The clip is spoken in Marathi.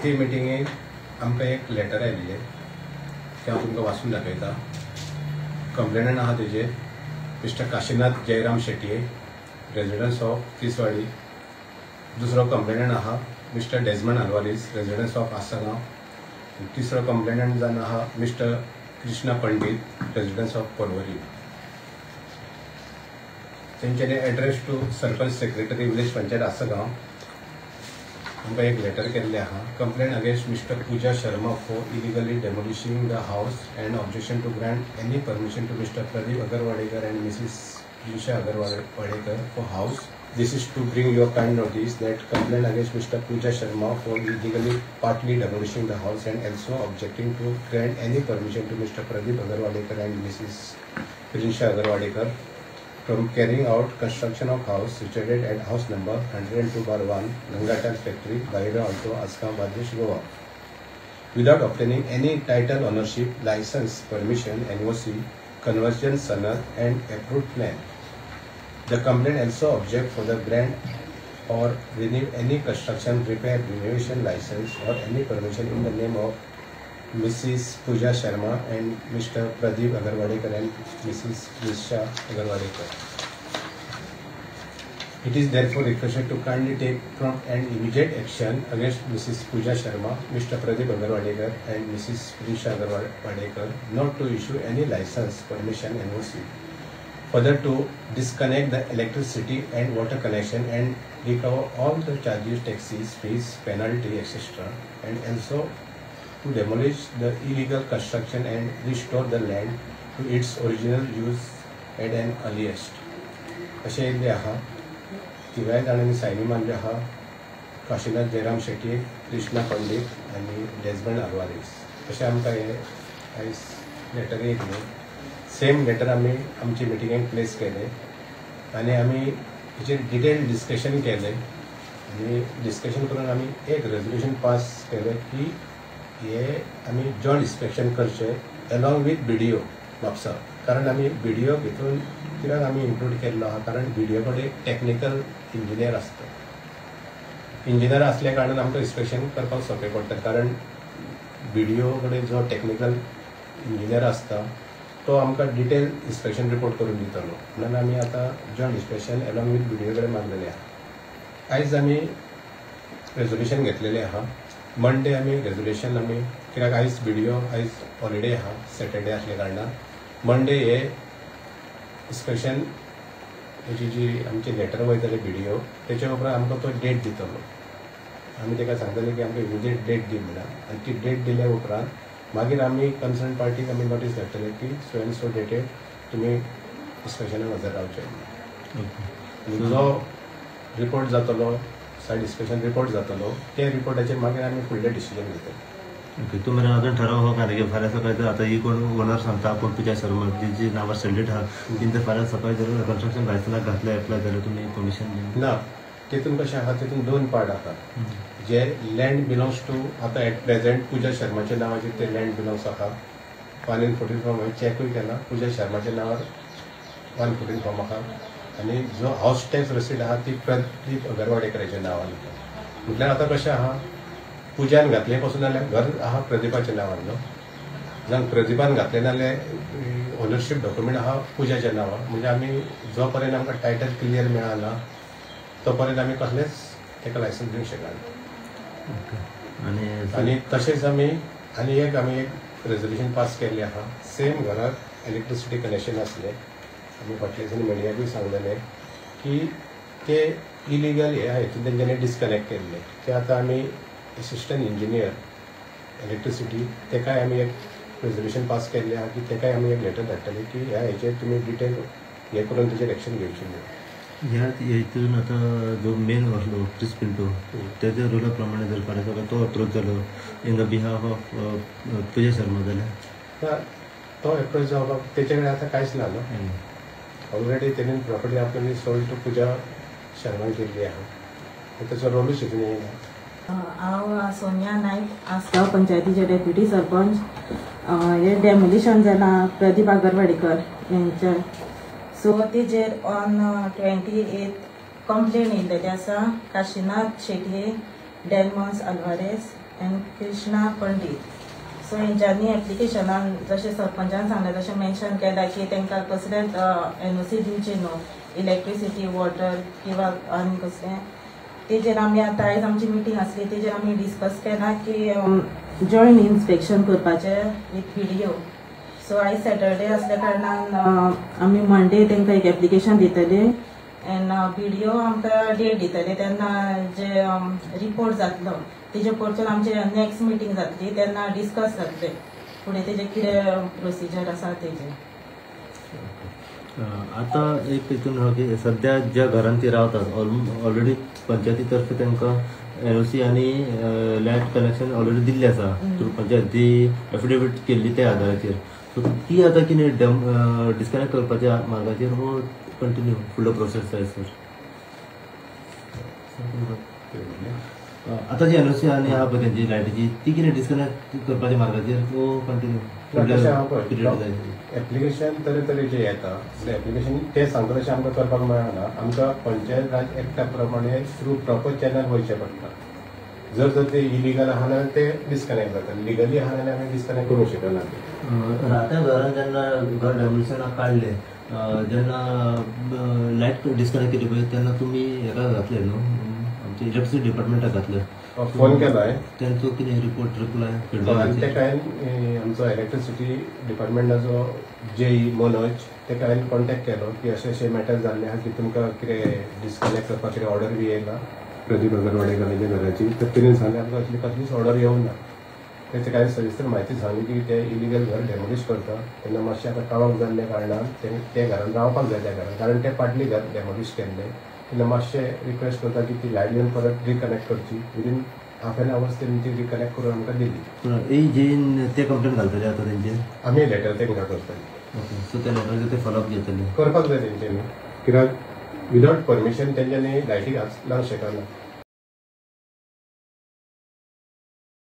ती मिटिंगेक आमकां एक लेटर आयिल्लें तें हांव तुमकां वाचून दाखयता. कंप्लेनंट आहा तेजेर Mr Kashinath Jayram Shetye, residence of Tiswadi. दुसरो कंप्लेनंट आहा Mr Desmond Alvares, residence of Assagao. तिसरो कंप्लेनंट जावन आहा Mr Krishna Pandit, residence of Porvorim. तेंच्यांनी address to sarpanch secretary village panchayat Assagao आमकां एक लेटर केल्लें आहा. Complaint against Mr Pooja Sharma for illegally demolishing the house and objection to grant any permission to Mr Pradeep Agarwadekar and Mrs Prinsha Agarwadekar for house. This is to bring your kind notice that complaint against Mr. Pooja Sharma for illegally partly demolishing the house and also objecting to grant any permission to Mr. Pradeep Agarwadekar and Mrs. Prinsha Agarwadekar from carrying out construction of house situated at house number 102/1 Gangatar Factory, Bahira Alto, Askham, Bangladesh, Goa, without obtaining any title, ownership, license, permission, NOC, conversion, sanad, and approved plan. The complaint also object for the grant or renew any construction, repair, renovation license or any permission in the name of Mrs. Pooja Sharma and Mr. Pradeep Agarwadekar and Mrs. Prinsha Agarwadekar. It is therefore requested to kindly take prompt and immediate action against Mrs. Pooja Sharma, Mr. Pradeep Agarwadekar and Mrs. Prinsha Agarwadekar not to issue any license, permission, NOC. Further, to disconnect the electricity and water connection and recover all the charges, taxes, fees, penalty, etc. And also to demolish the illegal construction and restore the land to its original use at an earliest. अशें येयल्लें आहा. तिगाय जाणांनी सायनी मारल्यो आहा. काशीनाथ जयराम शेट्ये, कृष्णा पंडित आनी डेजमंड आल्वारीस. अशें आमकां हे आयज लेटर येयल्लें. सेम लेटर आमी आमची मिटिंगेक प्लेस केलें आनी आमी हेचेर डिटेल डिस्कशन केलें आनी डिस्कशन करून आमी एक रेजोल्युशन पास केलें की हे आमी जॉयंट इन्स्पेक्शन करचें अलॉंग वीथ BDO म्हापसा. कारण आमी BDO भितून कित्याक आमी इन्क्लूड केल्लो आहा कारण BDO कडेन टेक्निकल इंजिनियर आसता. इंजिनियर आसल्या कारणान आमकां इन्स्पेक्शन करपाक सोंपें पडटा कारण BDO कडेन जो टेक्निकल इंजिनियर आसता तो आमकां डिटेल इन्स्पेक्शन रिपोर्ट करून दितलो. म्हणून आमी आतां joint inspection along with BDO कडेन मारलेलें आहा. आयज आमी रेजोल्युशन घेतलेलें आहा. मंडे आमी रेजोल्युशन आमी कित्याक आयज BDO आयज हॉलिडे आहा, सॅटर्डे आसल्या कारणान मंडे हे इन्स्पेक्शन हेची जी आमची लेटर वयतली BDO तेच्या उपरांत आमकां तो डेट दितलो. आमी ताका सांगतले की आमकां इमिजिएट डेट दी म्हणून आनी ती डेट दिल्या उपरांत मागीर आमी कन्सर्न पार्टीक आमी नोटीस धाडटले की सो एंड सो डेटेड तुमी इन्स्पेक्शनाक हजर रावचे. जो रिपोर्ट जातलो सायड इन्स्पेक्शन रिपोर्ट जातलो त्या रिपोर्टाचेर मागीर आमी फुडलें डिसिजन घेतले. ओके. तूं मरे अजून ठराव हो का फाल्यां सकाळी जर आतां ही कोण ओनर सांगता पूण तुज्या शर्मा जी नांवार सेंडेड आहा तिणें फाल्यां सकाळी जर कन्स्ट्रक्शन लायसन्साक घातलें एप्लाय जाल्यार तुमी परमिशन दिना? ना, तितून कशें आहा तितून दोन पार्ट आहा. जे लँड बिलोंग्स टू आतां एट प्रेझेंट पूजा शर्माच्या नांवाचेर ते लँड बिलोंग्स आहा. 114 फॉर्म हांवें चॅकूय केला. पूजा शर्माच्या नांवार 114 फॉर्म आहा आनी जो हावस टॅक्स रसीद आहा ती प्रदीप अगरवाडेकराच्या नांवान आहा. म्हटल्यार आतां कशें आहा पुजान घातलें पासून जाल्यार घर आहा प्रदीपाच्या नांवार न्हू. जावं प्रदीपान घातलें नाल्यार ओनरशीप डॉक्युमेंट आहा पुजाच्या नांवार. म्हणजे आमी जो पर्यंत आमकां टायटल क्लियर मेळना तो पर्यंत आमी कसलेंच ताका लायसन्स दिवंक शकना. आनी तशेंच आमी आनी एक रेजोल्युशन पास केल्लें आहा. सेम घराक इलेक्ट्रिसिटी कनेक्शन आसलें. आमी फाटल्या दिसांनी मिडियाकूय सांगलेलें की ते इलिगल हे हातूंत तेंच्यांनी डिस्कनेक्ट केल्ले. ते आतां आमी असिस्टंट इंजिनियर इलेक्ट्रिसिटी तेकाय आमी एक रेजोल्युशन पास केल्लें आहा की तेकाय आमी एक लेटर धाडटले की ह्या हेचेर तुमी डिटेल हे करून तेचेर एक्शन घेवची म्हणून. ह्या हितून आतां जो मेन आसलो क्रिस पिंटो तेच्या रुला प्रमाणे जर फाल्यां सकाळी तो अप्रोच जालो इन द बिहाफ ऑफ पूजा शर्मा जाल्यार तो अप्रोच जावपाक तेचे कडेन आतां कांयच ना न्हू. ऑलरेडी तेणेन प्रॉपर्टी आपली सोल्ड टू पूजा शर्मान केल्ली आहा. तेचो रोलूच हितून येयना. हांव सोनिया नायक आसगांव पंचायतीचे डेप्युटी सरपंच. हे डेमोलिशन जालां प्रदीप आगरवाडेकर यांच्या. सो तेजेर ऑन 28 कंप्लेन येयलेली आसा. Kashinath Shetye, Desmond Alvares, and Krishna Pandit. So हेंच्यांनी एप्लिकेशनान जशें सरपंचान सांगलें तशें मेन्शन केलां की तांकां कसलेंच NOC दिवची न्हू, इलेक्ट्रिसिटी, वॉटर किंवा आनी कसलें. तेजेर आमी आतां आयज आमची मिटींग आसली, तेजेर आमी डिस्कस केलां की जॉयंट इन्स्पेक्शन करपाचें विथ PDO. सो आयज सॅटरडे असल्या कारणान आमी मंडे तांकां एक एप्लिकेशन दितले एन PDO आमकां डेट दितले तेन्ना जे रिपोर्ट जातलो तेजे परतून आमचे नेक्स्ट मिटींग जातली तेन्ना डिस्कस जातले फुडें तेजे कितें प्रोसिजर आसा तेजे. आता एक हितून हा की सध्या ज्या घरांत ती रावतात ऑलरेडी पंचायती तर्फे तांकां NOC आनी लायट कनेक्शन ऑलरेडी दिल्लें आसा थ्रू पंचायती एफिडेविट केल्ली त्या आदाराचेर. सो ती आतां कितें डिस्कनेक्ट करपाच्या मार्गाचेर हो कंटिन्यू फुडलो प्रोसेस जाय सर. आता जी NOC आनी आहा पळय तेंची लायटीची ती कितें डिस्कनेक्ट करपाच्या मार्गाचेर वो कंटिन्यू एप्लिकेशन तरेतरेचे येता. एप्लिकेशन ते सांगता तशें आमकां करपाक मेळना. आमकां पंचायत राज एक्टा प्रमाणे थ्रू प्रॉपर चॅनल वयचें पडटा. जर ते इलिगल आहा जाल्यार ते डिस्कनेक्ट जाता, लिगली आहा जाल्यार आमी डिस्कनेक्ट करूंक शकना. राहत्या घरान जेन्ना घर डेमोलिशनाक काडले जेन्ना लायट डिस्कनेक्ट केली पळय तेन्ना तुमी हेका घातले न्हू, आमच्या इलेक्ट्रिसिटी डिपार्टमेंटाक घातले. फोन केलाय, त्यांचो कितें रिपोर्ट रिप्लाय तेका हांवें आमचो इलेक्ट्रिसिटी डिपार्टमेंटाचो JE मनोज तेका हांवें कॉन्टेक्ट केलो की अशें अशें मॅटर जाल्लें आहा की तुमकां कितें डिस्कनेक्ट करपाक कितें ऑर्डर बी येयला प्रदीप अगरवाडेकरांच्या घराची. तर तिणें सांगलें आमकां असली कसलीच ऑर्डर येवंक ना. तेचे कांय सविस्तर म्हायती सांगली की ते इलिगल घर डेमोलिश करता तेन्ना मातशें आतां काळोख जाल्ल्या कारणान ते घरान रावपाक जाय त्या घरान, कारण ते फाटली घर डेमोलिश केल्लें. तेन्ना मातशें रिक्वेस्ट करता की ती लायट घेवन परत रिकनेक्ट करची. विदीन हाफ एन आवर्स तेंची रिकनेक्ट करून आमकां दिली. जेन ते कंप्लेन घालतले आतां तेंचे आमी लेटर तेंकां करतले. ओके. सो त्या लेटराचेर ते फॉलोअप घेतले करपाक जाय तेंच्यांनी, कित्याक विदावट परमिशन तेंच्यांनी लायटी घालूंक शकना.